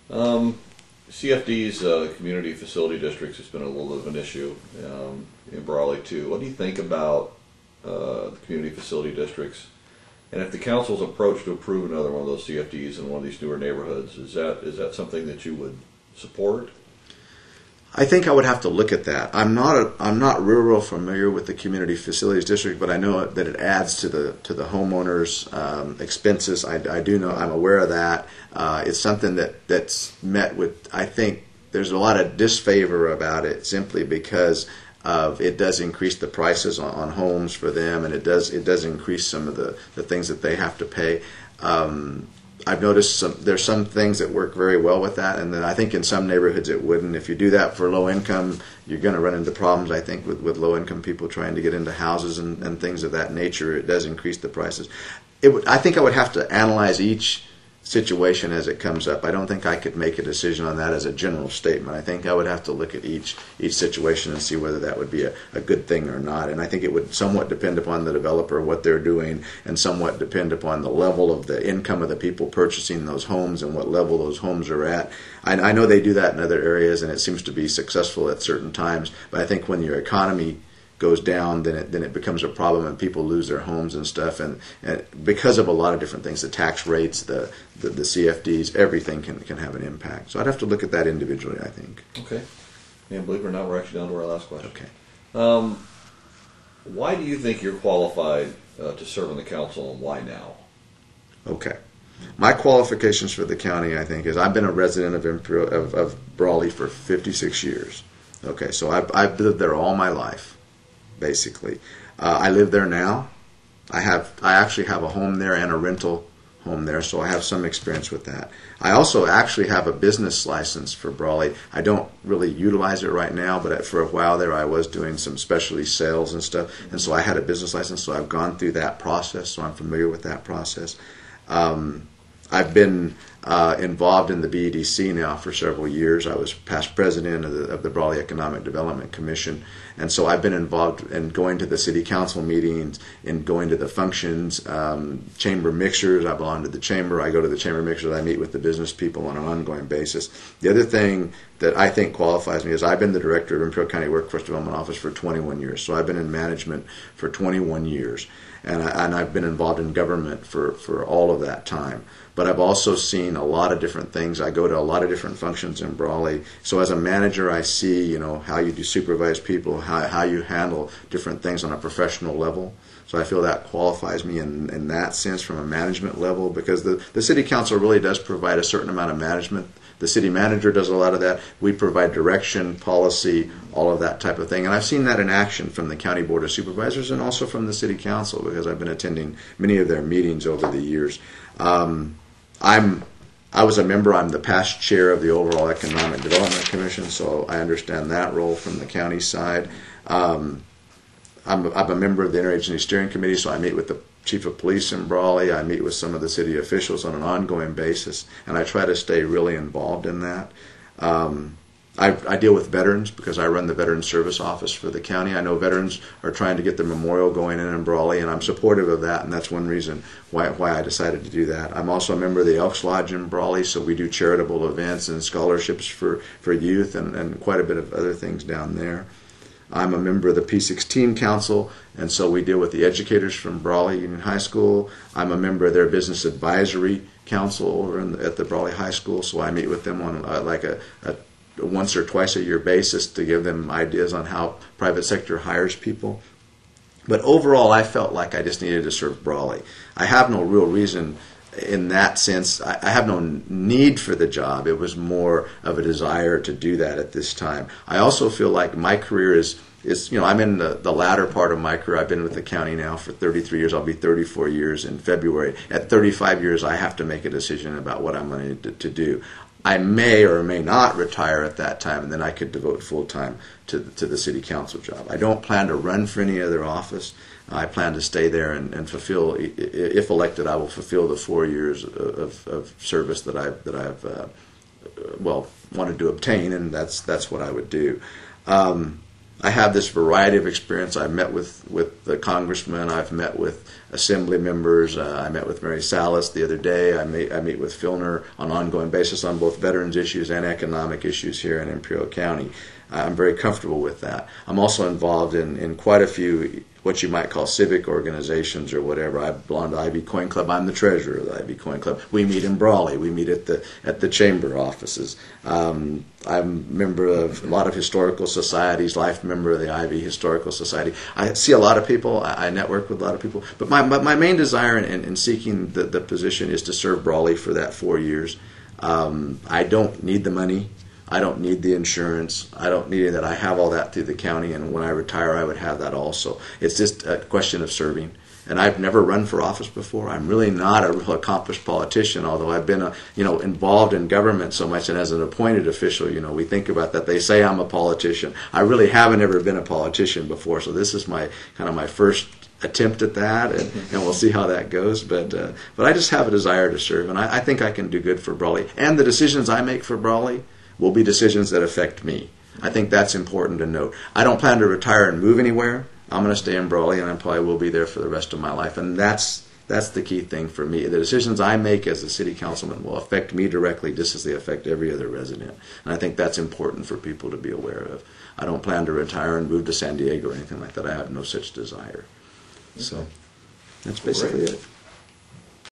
CFD's community facility districts has been a little bit of an issue in Brawley too. What do you think about the community facility districts? And if the council's approach to approve another one of those CFDs in one of these newer neighborhoods, is that something that you would support? I think I would have to look at that. I'm not real familiar with the community facilities district, but I know that it adds to the homeowners' expenses. I do know, I'm aware of that. It's something that's met with, I think there's a lot of disfavor about it simply because of it does increase the prices on homes for them, and it does increase some of the things that they have to pay. I've noticed there's some things that work very well with that, and then I think in some neighborhoods it wouldn't. If you do that for low income, you're going to run into problems, I think, with low income people trying to get into houses and things of that nature. It does increase the prices. I think I would have to analyze each situation as it comes up. I don't think I could make a decision on that as a general statement. I think I would have to look at each situation and see whether that would be a good thing or not. And I think it would somewhat depend upon the developer, what they're doing, and somewhat depend upon the level of the income of the people purchasing those homes and what level those homes are at. I know they do that in other areas, and it seems to be successful at certain times, but I think when your economy goes down, then it becomes a problem, and people lose their homes and stuff, and because of a lot of different things, the tax rates, the CFDs, everything can have an impact. So I'd have to look at that individually, I think. Okay. And believe it or not, we're actually down to our last question. Okay. Why do you think you're qualified to serve on the council, and why now? Okay. My qualifications for the county, I think, is I've been a resident of Brawley for 56 years. Okay, so I've lived there all my life, basically. I live there now. I actually have a home there and a rental home there, so I have some experience with that. I also actually have a business license for Brawley. I don't really utilize it right now, but for a while there I was doing some specialty sales and stuff, and so I had a business license, so I've gone through that process, so I'm familiar with that process. I've been involved in the BEDC now for several years. I was past president of the Brawley Economic Development Commission, and so I've been involved in going to the city council meetings, in going to the functions, chamber mixers. I belong to the chamber. I go to the chamber mixers. I meet with the business people on an ongoing basis. The other thing that I think qualifies me is I've been the director of Imperial County Workforce Development Office for 21 years. So I've been in management for 21 years, and I've been involved in government for all of that time. But I've also seen a lot of different things. I go to a lot of different functions in Brawley. So as a manager, I see, how you do supervise people, how you handle different things on a professional level. So I feel that qualifies me in that sense from a management level, because the city council really does provide a certain amount of management. The city manager does a lot of that. We provide direction, policy, all of that type of thing. And I've seen that in action from the County Board of Supervisors and also from the city council, because I've been attending many of their meetings over the years. I was a member. I'm the past chair of the overall Economic Development Commission, so I understand that role from the county side. I'm a member of the Interagency Steering Committee, so I meet with the chief of police in Brawley. I meet with some of the city officials on an ongoing basis, and I try to stay really involved in that. I deal with veterans because I run the Veteran Service Office for the county. I know veterans are trying to get the memorial going in Brawley, and I'm supportive of that, and that's one reason why I decided to do that. I'm also a member of the Elks Lodge in Brawley, so we do charitable events and scholarships for youth and quite a bit of other things down there. I'm a member of the P16 Council, and so we deal with the educators from Brawley Union High School. I'm a member of their Business Advisory Council over at the Brawley High School, so I meet with them on a once or twice a year basis to give them ideas on how private sector hires people. But overall, I felt like I just needed to serve Brawley. I have no real reason in that sense. I have no need for the job. It was more of a desire to do that at this time. I also feel like my career is I'm in the latter part of my career. I've been with the county now for 33 years. I'll be 34 years in February. At 35 years, I have to make a decision about what I'm going to do. I may or may not retire at that time, and then I could devote full time to the city council job. I don't plan to run for any other office. I plan to stay there and fulfill, if elected, I will fulfill the 4 years of service that I've wanted to obtain, and that's what I would do. I have this variety of experience. I've met with the congressman. I've met with assembly members. I met with Mary Salas the other day. I meet with Filner on an ongoing basis on both veterans issues and economic issues here in Imperial County. I'm very comfortable with that. I'm also involved in quite a few what you might call civic organizations or whatever. I belong to the Ivy Coin Club. I'm the treasurer of the Ivy Coin Club. We meet in Brawley. We meet at the chamber offices. I'm a member of a lot of historical societies, life member of the Ivy Historical Society. I see a lot of people. I network with a lot of people. But my main desire in seeking the position is to serve Brawley for that 4 years. I don't need the money. I don't need the insurance. I don't need that. I have all that through the county, and when I retire, I would have that also. It's just a question of serving. And I've never run for office before. I'm really not a real accomplished politician, although I've been involved in government so much, and as an appointed official, we think about that. They say I'm a politician. I really haven't ever been a politician before, so this is my first attempt at that, and we'll see how that goes. But I just have a desire to serve, and I think I can do good for Brawley. And the decisions I make for Brawley will be decisions that affect me. I think that's important to note. I don't plan to retire and move anywhere. I'm going to stay in Brawley, and I probably will be there for the rest of my life. And that's the key thing for me. The decisions I make as a city councilman will affect me directly just as they affect every other resident. And I think that's important for people to be aware of. I don't plan to retire and move to San Diego or anything like that. I have no such desire. So that's basically it.